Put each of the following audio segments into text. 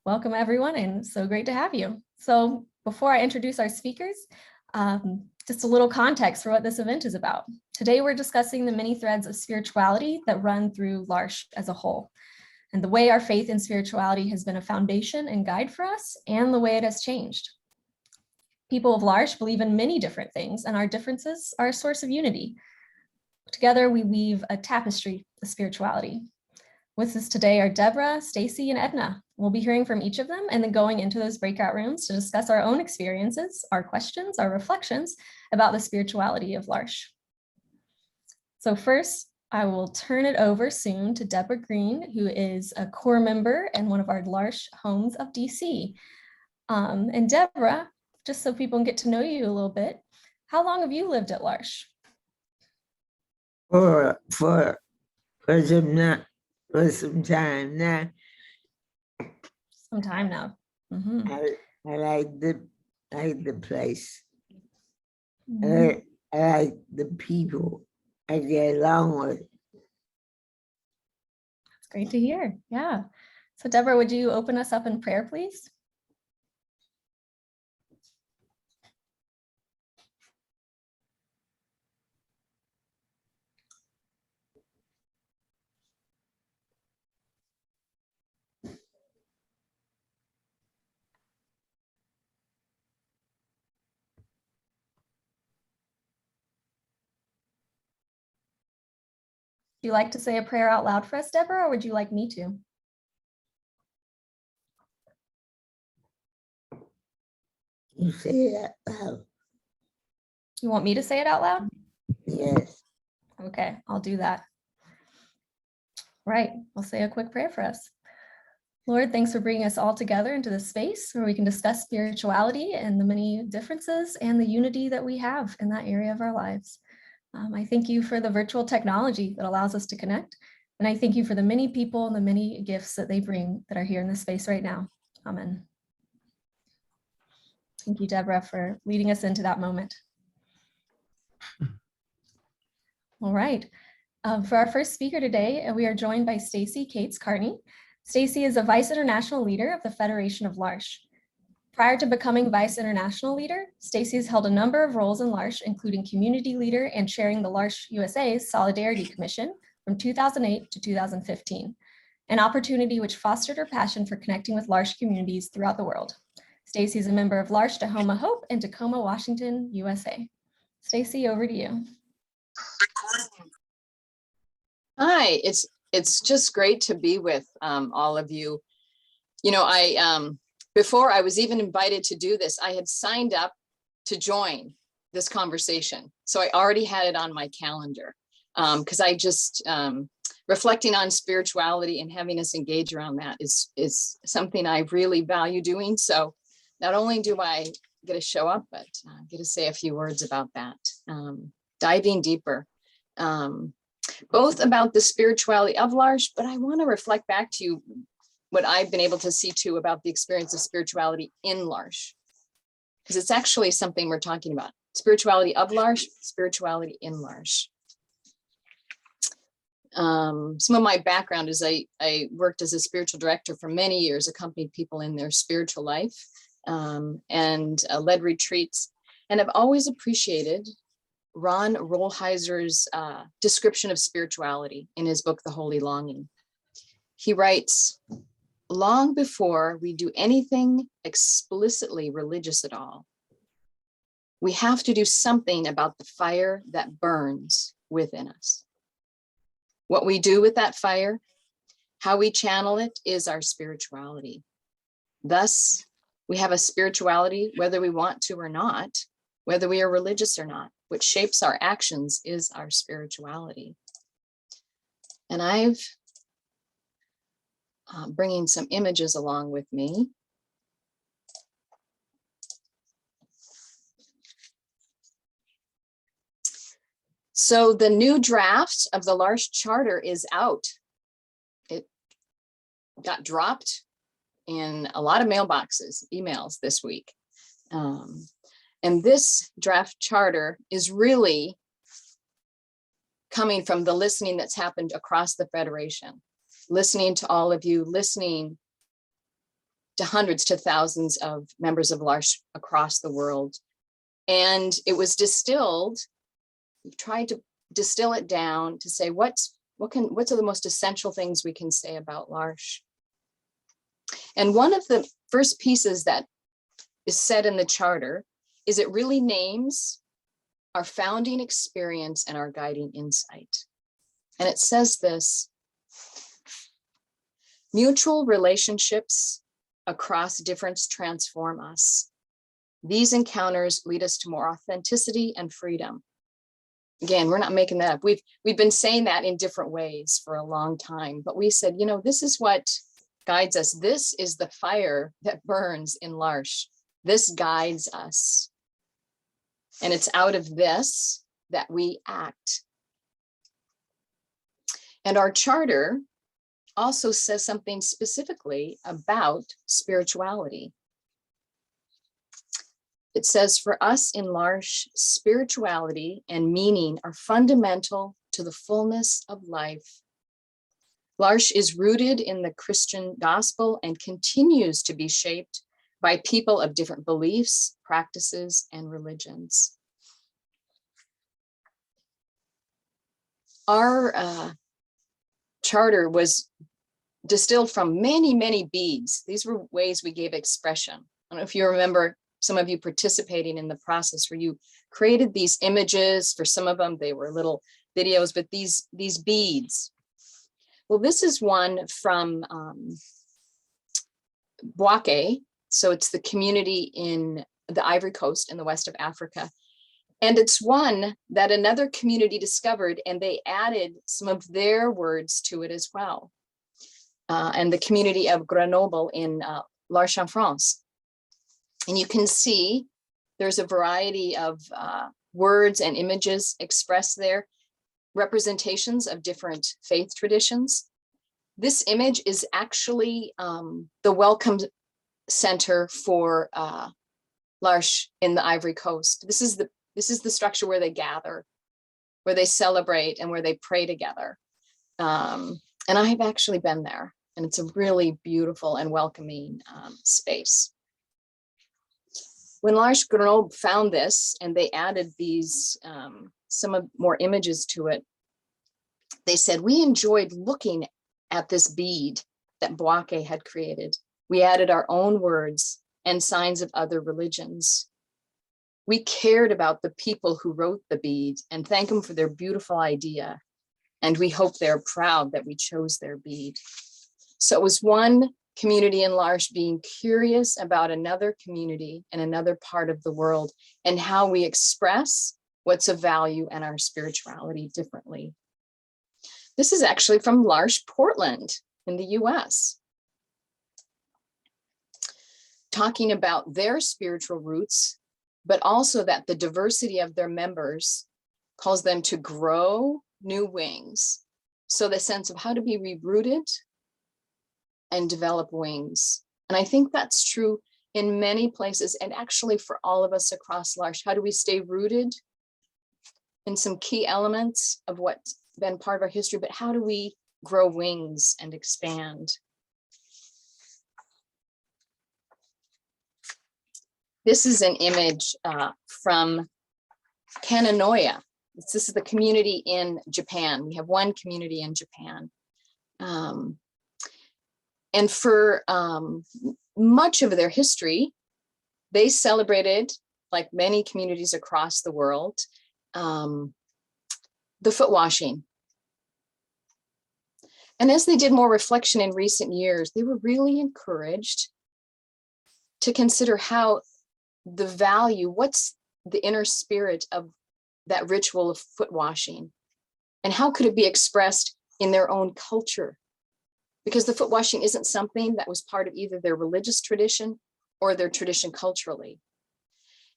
Welcome everyone, and so great to have you. So before I introduce our speakers, just a little context for what this event is about. Today we're discussing the many threads of spirituality that run through L'Arche as a whole, and the way our faith in spirituality has been a foundation and guide for us, and the way it has changed. People of L'Arche believe in many different things, and our differences are a source of unity. Together we weave a tapestry of spirituality. With us today are Deborah, Stacy, and Edna. We'll be hearing from each of them and then going into those breakout rooms to discuss our own experiences, our questions, our reflections about the spirituality of L'Arche. So first, I will turn it over soon to Deborah Green, who is a core member and one of our L'Arche homes of DC. And Deborah, just so people can get to know you a little bit, how long have you lived at L'Arche? For some time now. Some time now. Mm-hmm. I like the place. Mm-hmm. I like the people I get along with. That's great to hear. Yeah. So Deborah, would you open us up in prayer, please? Would you like to say a prayer out loud for us, Deborah, or would you like me to? You say it out loud. You want me to say it out loud? Yes. Okay, I'll do that. Right, I'll say a quick prayer for us. Lord, thanks for bringing us all together into this space where we can discuss spirituality and the many differences and the unity that we have in that area of our lives. I thank you for the virtual technology that allows us to connect. And I thank you for the many people and the many gifts that they bring that are here in this space right now. Amen. Thank you, Deborah, for leading us into that moment. All right. For our first speaker today, we are joined by Stacy Cates-Carney. Stacy is a Vice International Leader of the Federation of L'Arche. Prior to becoming Vice International Leader, Stacy has held a number of roles in L'Arche, including Community Leader and chairing the L'Arche USA's Solidarity Commission from 2008 to 2015, an opportunity which fostered her passion for connecting with L'Arche communities throughout the world. Stacy is a member of L'Arche Tahoma Hope in Tacoma, Washington, USA. Stacy, over to you. Hi, it's just great to be with all of you. You know, before I was even invited to do this, I had signed up to join this conversation. So I already had it on my calendar because I just, reflecting on spirituality and having us engage around that is something I really value doing. So not only do I get to show up, but get to say a few words about that. Diving deeper, both about the spirituality of L'Arche, but I want to reflect back to you what I've been able to see too about the experience of spirituality in L'Arche, because it's actually something we're talking about. Spirituality of L'Arche, spirituality in L'Arche. Some of my background is I worked as a spiritual director for many years, accompanied people in their spiritual life and led retreats. And I've always appreciated Ron Rolheiser's description of spirituality in his book, The Holy Longing. He writes, long before we do anything explicitly religious at all, we have to do something about the fire that burns within us. What we do with that fire, how we channel it, is our spirituality. Thus, we have a spirituality whether we want to or not, whether we are religious or not. What shapes our actions is our spirituality. And I've bringing some images along with me. So the new draft of the L'Arche Charter is out. It got dropped in a lot of mailboxes, emails this week. And this draft charter is really coming from the listening that's happened across the Federation. Listening to all of you, listening to hundreds to thousands of members of L'Arche across the world. And it was distilled. We've tried to distill it down to say what are the most essential things we can say about L'Arche. And one of the first pieces that is said in the charter is it really names our founding experience and our guiding insight. And it says this: mutual relationships across difference transform us. These encounters lead us to more authenticity and freedom. Again, we're not making that up. We've been saying that in different ways for a long time, but we said, you know, this is what guides us. This is the fire that burns in L'Arche. This guides us. And it's out of this that we act. And our charter also says something specifically about spirituality. It says, for us in L'Arche, spirituality and meaning are fundamental to the fullness of life. L'Arche is rooted in the Christian gospel and continues to be shaped by people of different beliefs, practices, and religions. Our charter was distilled from many, many beads. These were ways we gave expression. I don't know if you remember, some of you participating in the process where you created these images. For some of them, they were little videos, but these beads. Well, this is one from Bouake. So it's the community in the Ivory Coast in the west of Africa. And it's one that another community discovered, and they added some of their words to it as well. And the community of Grenoble in L'Arche en France. And you can see there's a variety of words and images expressed there, representations of different faith traditions. This image is actually the welcome center for L'Arche in the Ivory Coast. This is the structure where they gather, where they celebrate, and where they pray together. And I have actually been there, and it's a really beautiful and welcoming space. When L'Arche Grenoble found this, and they added these, some more images to it, they said, we enjoyed looking at this bead that Bouake had created. We added our own words and signs of other religions. We cared about the people who wrote the bead and thank them for their beautiful idea. And we hope they're proud that we chose their bead. So it was one community in L'Arche being curious about another community in another part of the world and how we express what's of value and our spirituality differently. This is actually from L'Arche Portland in the US, talking about their spiritual roots, but also that the diversity of their members calls them to grow new wings. So the sense of how to be rooted and develop wings. And I think that's true in many places, and actually for all of us across L'Arche. How do we stay rooted in some key elements of what's been part of our history, but how do we grow wings and expand? This is an image from Kananoya. This is the community in Japan. We have one community in Japan. And for much of their history, they celebrated, like many communities across the world, the foot washing. And as they did more reflection in recent years, they were really encouraged to consider how the value, what's the inner spirit of that ritual of foot washing, and how could it be expressed in their own culture? Because the foot washing isn't something that was part of either their religious tradition or their tradition culturally.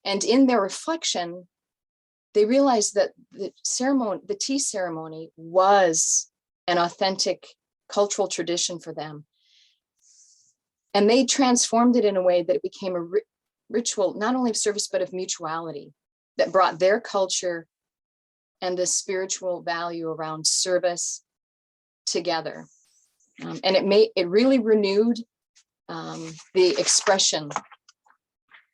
And in their reflection, they realized that the ceremony, the tea ceremony, was an authentic cultural tradition for them. And they transformed it in a way that it became a ritual, not only of service, but of mutuality, that brought their culture and the spiritual value around service together. And it really renewed the expression.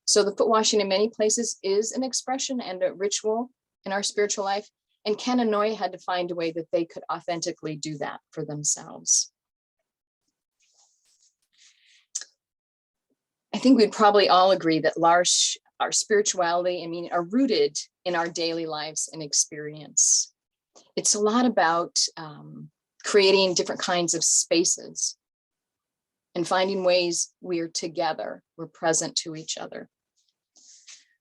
So the foot washing in many places is an expression and a ritual in our spiritual life. And Ken and Noy had to find a way that they could authentically do that for themselves. I think we'd probably all agree that L'Arche, our spirituality, are rooted in our daily lives and experience. It's a lot about creating different kinds of spaces and finding ways we're together, we're present to each other.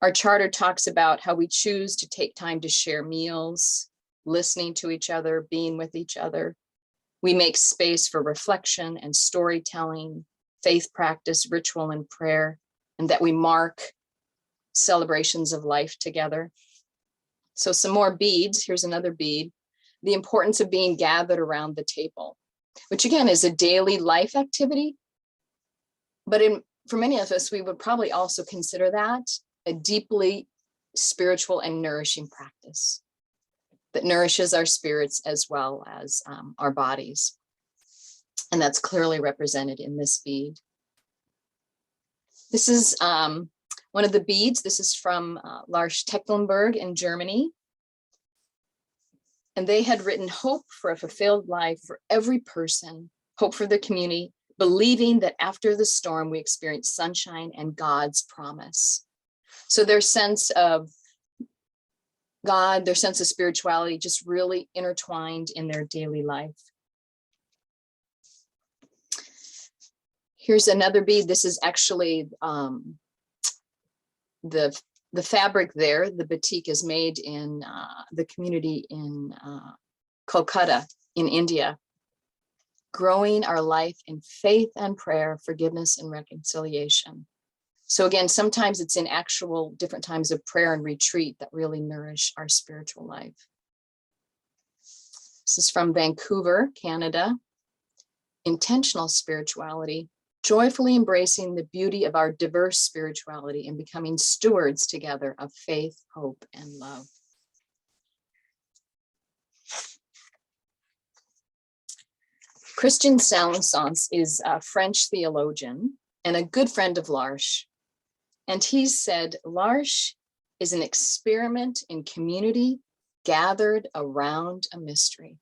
Our charter talks about how we choose to take time to share meals, listening to each other, being with each other. We make space for reflection and storytelling, faith practice, ritual, and prayer, and that we mark celebrations of life together. So some more beads. Here's another bead. The importance of being gathered around the table, which again is a daily life activity. But for many of us, we would probably also consider that a deeply spiritual and nourishing practice that nourishes our spirits as well as our bodies. And that's clearly represented in this bead. This is one of the beads. This is from L'Arche Tecklenburg in Germany. And they had written hope for a fulfilled life for every person, hope for the community, believing that after the storm, we experience sunshine and God's promise. So their sense of God, their sense of spirituality just really intertwined in their daily life. Here's another bead. This is actually the fabric there. The batik is made in the community in Kolkata in India. Growing our life in faith and prayer, forgiveness and reconciliation. So again, sometimes it's in actual different times of prayer and retreat that really nourish our spiritual life. This is from Vancouver, Canada. Intentional spirituality, joyfully embracing the beauty of our diverse spirituality and becoming stewards together of faith, hope, and love. Christian Saint-Saëns is a French theologian and a good friend of L'Arche. And he said, L'Arche is an experiment in community gathered around a mystery.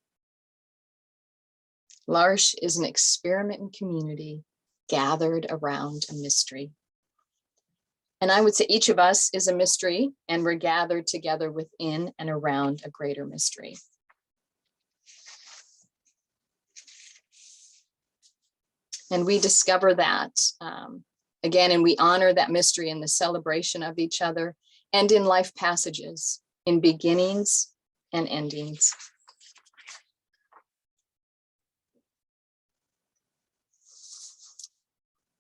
L'Arche is an experiment in community gathered around a mystery. And I would say each of us is a mystery, and we're gathered together within and around a greater mystery. And we discover that again, and we honor that mystery in the celebration of each other and in life passages, in beginnings and endings.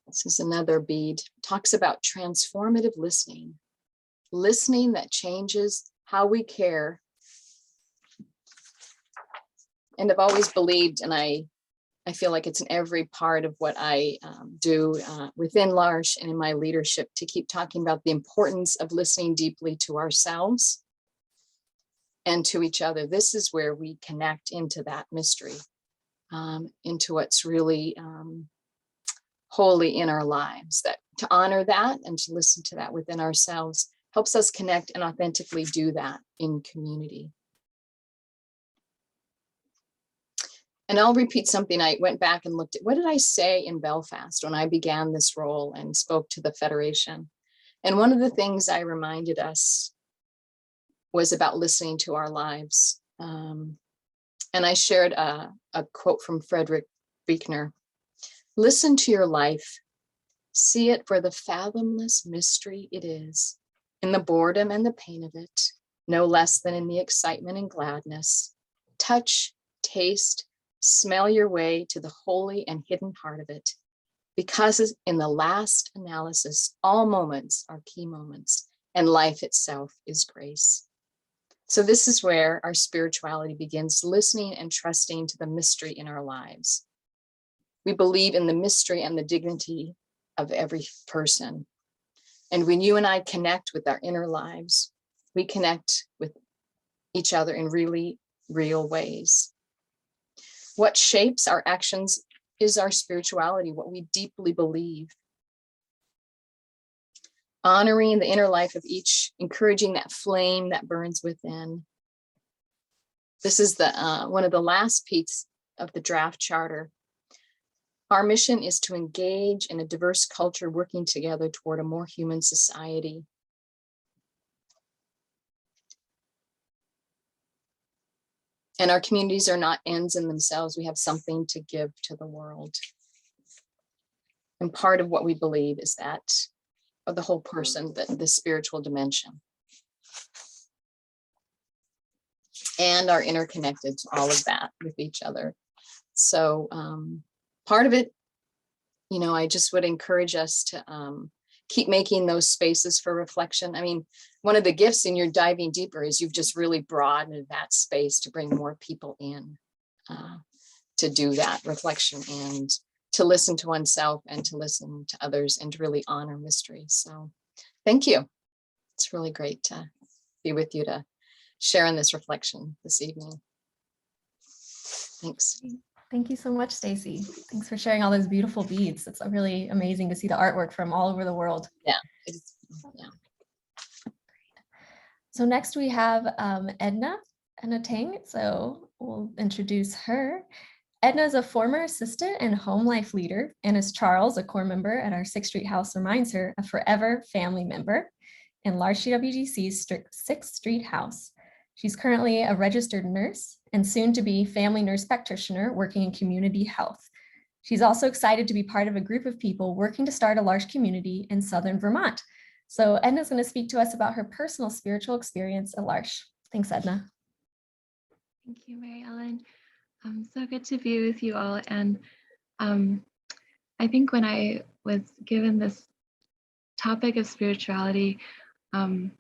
This is another bead. It talks about transformative listening, listening that changes how we care. And I've always believed, and I feel like it's in every part of what I do within L'Arche and in my leadership, to keep talking about the importance of listening deeply to ourselves and to each other. This is where we connect into that mystery, into what's really holy in our lives. That to honor that and to listen to that within ourselves helps us connect and authentically do that in community. And I'll repeat something. I went back and looked at, what did I say in Belfast when I began this role and spoke to the Federation? And one of the things I reminded us was about listening to our lives. And I shared a quote from Frederick Buechner. Listen to your life. See it for the fathomless mystery it is, in the boredom and the pain of it, no less than in the excitement and gladness. Touch, taste, smell your way to the holy and hidden heart of it, because in the last analysis, all moments are key moments, and life itself is grace. So this is where our spirituality begins, listening and trusting to the mystery in our lives. We believe in the mystery and the dignity of every person. And when you and I connect with our inner lives, we connect with each other in really real ways. What shapes our actions is our spirituality, what we deeply believe. Honoring the inner life of each, encouraging that flame that burns within. This is the one of the last pieces of the draft charter. Our mission is to engage in a diverse culture working together toward a more human society. And our communities are not ends in themselves. We have something to give to the world. And part of what we believe is that of the whole person, the spiritual dimension. And are interconnected to all of that with each other. So part of it, you know, I just would encourage us to keep making those spaces for reflection. I mean, one of the gifts in your diving deeper is you've just really broadened that space to bring more people in to do that reflection and to listen to oneself and to listen to others and to really honor mystery. So thank you. It's really great to be with you to share in this reflection this evening. Thanks. Thank you so much, Stacy. Thanks for sharing all those beautiful beads. It's really amazing to see the artwork from all over the world. Yeah. So next we have Edna Tang. So we'll introduce her. Edna is a former assistant and home life leader, and as Charles, a core member at our 6th Street House, reminds her, a forever family member in L'Arche GWDC's 6th Street House. She's currently a registered nurse and soon to be family nurse practitioner working in community health. She's also excited to be part of a group of people working to start a L'Arche community in Southern Vermont. So Edna's going to speak to us about her personal spiritual experience at L'Arche. Thanks, Edna. Thank you, Mary Ellen. So good to be with you all. And I think when I was given this topic of spirituality, my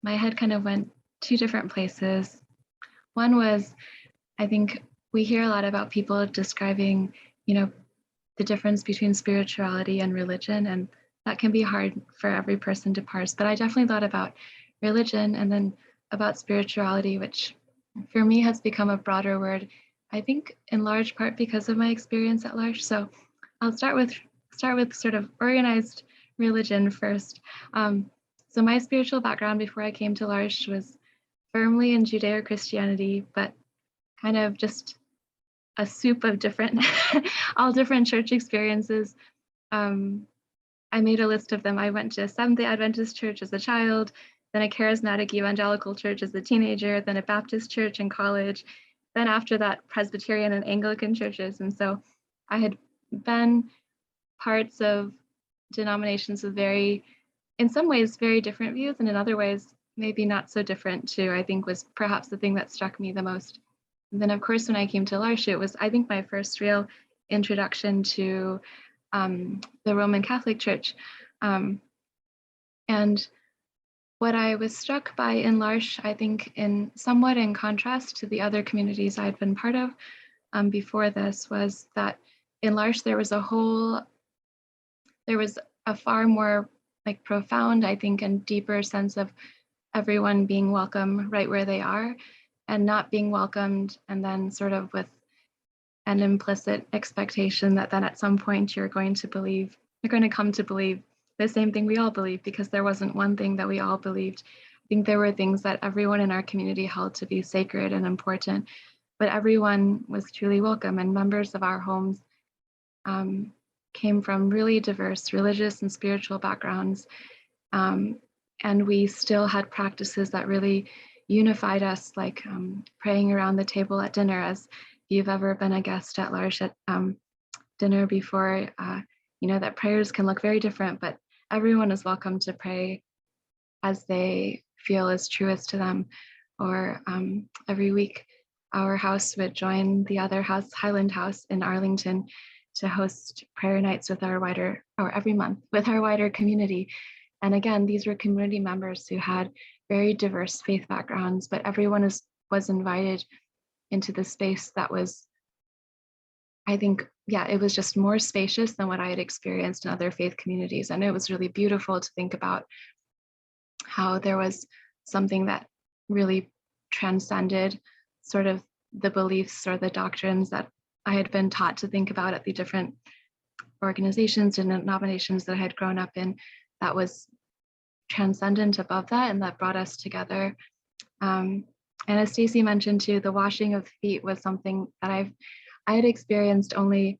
head kind of went 2 different places. One was, I think we hear a lot about people describing, you know, the difference between spirituality and religion, and that can be hard for every person to parse. But I definitely thought about religion and then about spirituality, which for me has become a broader word, I think in large part because of my experience at L'Arche. So I'll start with sort of organized religion first. So my spiritual background before I came to L'Arche was firmly in Judeo-Christianity, but kind of just a soup of different, all different church experiences. I made a list of them. I went to a Seventh-day Adventist church as a child, then a charismatic evangelical church as a teenager, then a Baptist church in college, then after that, Presbyterian and Anglican churches. And so I had been parts of denominations with in some ways, very different views, and in other ways, maybe not so different too, I think was perhaps the thing that struck me the most. And then of course, when I came to L'Arche, it was, I think, my first real introduction to the Roman Catholic Church. And what I was struck by in L'Arche, I think somewhat in contrast to the other communities I'd been part of before this, was that in L'Arche there was a far more like profound, I think, and deeper sense of everyone being welcome right where they are and not being welcomed, and then sort of with an implicit expectation that then at some point you're going to come to believe the same thing we all believe, because there wasn't one thing that we all believed. I think there were things that everyone in our community held to be sacred and important, but everyone was truly welcome, and members of our homes came from really diverse religious and spiritual backgrounds. And we still had practices that really unified us, like praying around the table at dinner. As you've ever been a guest at L'Arche at dinner before, you know that prayers can look very different, but everyone is welcome to pray as they feel is truest to them. Or every week, our house would join the other house, Highland House in Arlington, to host prayer nights with every month with our wider community. And again, these were community members who had very diverse faith backgrounds, but everyone was invited into the space that was, I think, it was just more spacious than what I had experienced in other faith communities. And it was really beautiful to think about how there was something that really transcended sort of the beliefs or the doctrines that I had been taught to think about at the different organizations and denominations that I had grown up in, that was transcendent above that and that brought us together. And as Stacy mentioned too, the washing of feet was something that I had experienced only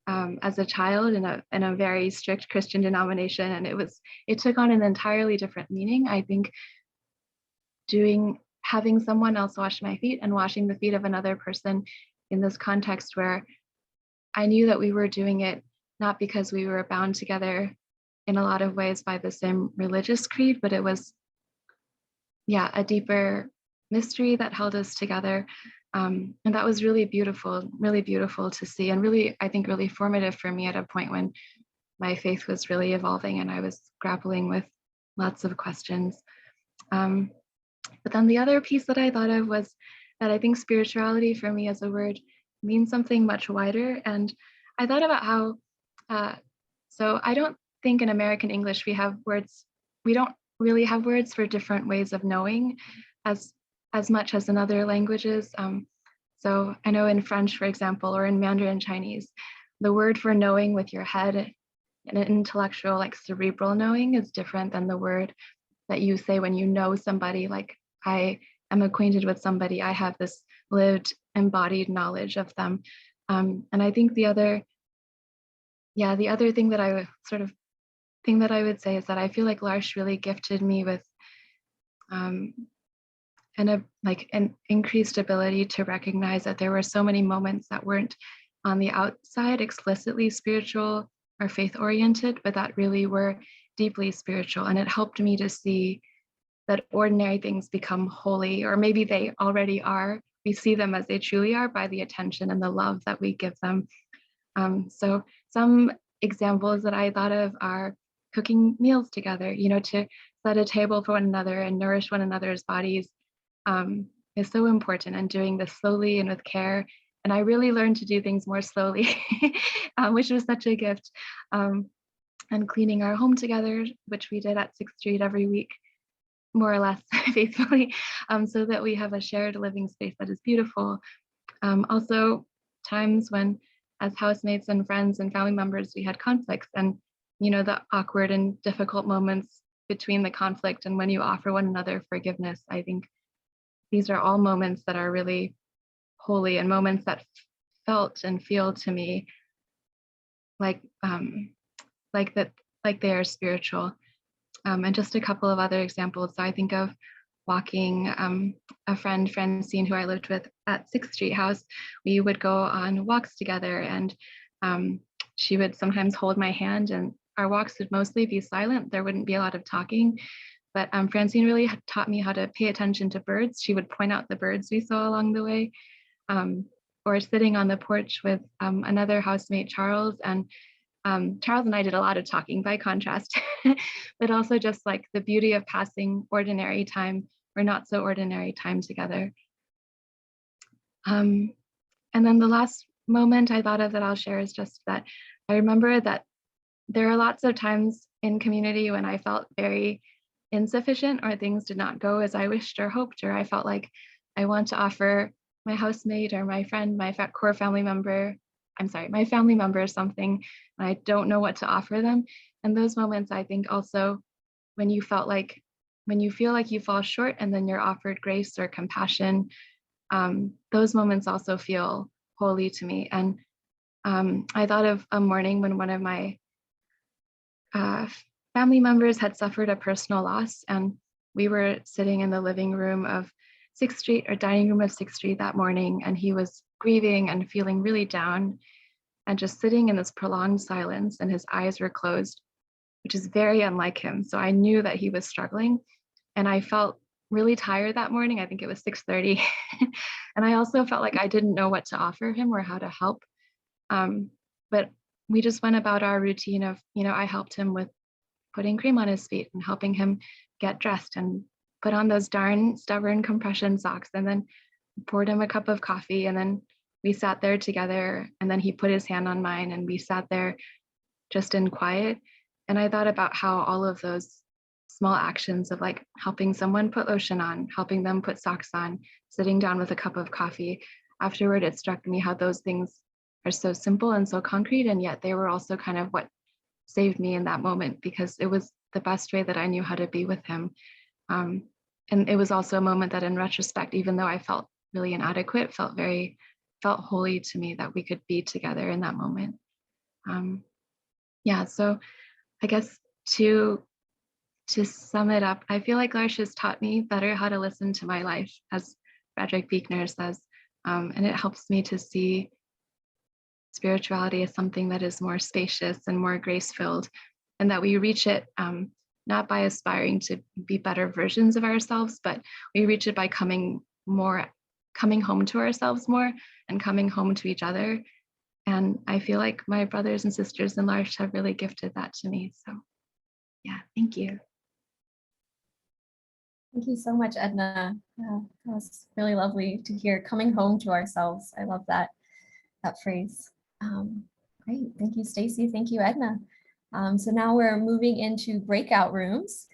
as a child in a very strict Christian denomination, and it took on an entirely different meaning. I think having someone else wash my feet and washing the feet of another person in this context where I knew that we were doing it not because we were bound together in a lot of ways by the same religious creed, but it was, a deeper mystery that held us together. And that was really beautiful to see, and really, I think, really formative for me at a point when my faith was really evolving and I was grappling with lots of questions. But then the other piece that I thought of was that I think spirituality for me as a word means something much wider. And I thought about how, so I don't think in American English we don't really have words for different ways of knowing as much as in other languages. So I know in French, for example, or in Mandarin Chinese, the word for knowing with your head, an intellectual, like cerebral knowing, is different than the word that you say when you know somebody. Like, I am acquainted with somebody, I have this lived, embodied knowledge of them. And I think the other thing that I would say is that I feel like L'Arche really gifted me with an increased ability to recognize that there were so many moments that weren't on the outside explicitly spiritual or faith oriented, but that really were deeply spiritual. And it helped me to see that ordinary things become holy, or maybe they already are. We see them as they truly are by the attention and the love that we give them. So some examples that I thought of are cooking meals together, to set a table for one another and nourish one another's bodies is so important, and doing this slowly and with care. And I really learned to do things more slowly, which was such a gift. And cleaning our home together, which we did at 6th Street every week, more or less faithfully, so that we have a shared living space that is beautiful. Also, times when, as housemates and friends and family members, we had conflicts, and the awkward and difficult moments between the conflict and when you offer one another forgiveness. I think these are all moments that are really holy, and moments that felt and feel to me like they are spiritual. And just a couple of other examples. So I think of walking a friend, Francine, who I lived with at 6th Street House. We would go on walks together, and she would sometimes hold my hand, and our walks would mostly be silent. There wouldn't be a lot of talking, but Francine really taught me how to pay attention to birds. She would point out the birds we saw along the way, or sitting on the porch with another housemate, Charles, and Charles and I did a lot of talking by contrast, but also just like the beauty of passing ordinary time or not so ordinary time together. And then the last moment I thought of that I'll share is just that I remember that there are lots of times in community when I felt very insufficient, or things did not go as I wished or hoped, or I felt like I want to offer my housemate or my friend, my core family member, my family member something, and I don't know what to offer them. And those moments, I think also, when you feel like you fall short and then you're offered grace or compassion, those moments also feel holy to me. And I thought of a morning when one of my family members had suffered a personal loss, and we were sitting in the living room of 6th Street, or dining room of 6th Street that morning, and he was grieving and feeling really down and just sitting in this prolonged silence, and his eyes were closed, which is very unlike him. So I knew that he was struggling, and I felt really tired that morning. I think it was 6:30. And I also felt like I didn't know what to offer him or how to help. But we just went about our routine of, I helped him with putting cream on his feet and helping him get dressed and put on those darn stubborn compression socks, and then poured him a cup of coffee, and then we sat there together, and then he put his hand on mine, and we sat there just in quiet. And I thought about how all of those small actions of like helping someone put lotion on, helping them put socks on, sitting down with a cup of coffee, afterward it struck me how those things are so simple and so concrete, and yet they were also kind of what saved me in that moment, because it was the best way that I knew how to be with him. And it was also a moment that in retrospect, even though I felt really inadequate, felt holy to me that we could be together in that moment. Yeah, so I guess to sum it up, I feel like L'Arche has taught me better how to listen to my life, as Frederick Buechner says, and it helps me to see spirituality as something that is more spacious and more grace-filled, and that we reach it not by aspiring to be better versions of ourselves, but we reach it by coming home to ourselves more and coming home to each other. And I feel like my brothers and sisters in L'Arche have really gifted that to me. So yeah, thank you. Thank you so much, Edna. Yeah, that was really lovely to hear, coming home to ourselves. I love that phrase. Great, thank you, Stacy. Thank you, Edna. So now we're moving into breakout rooms.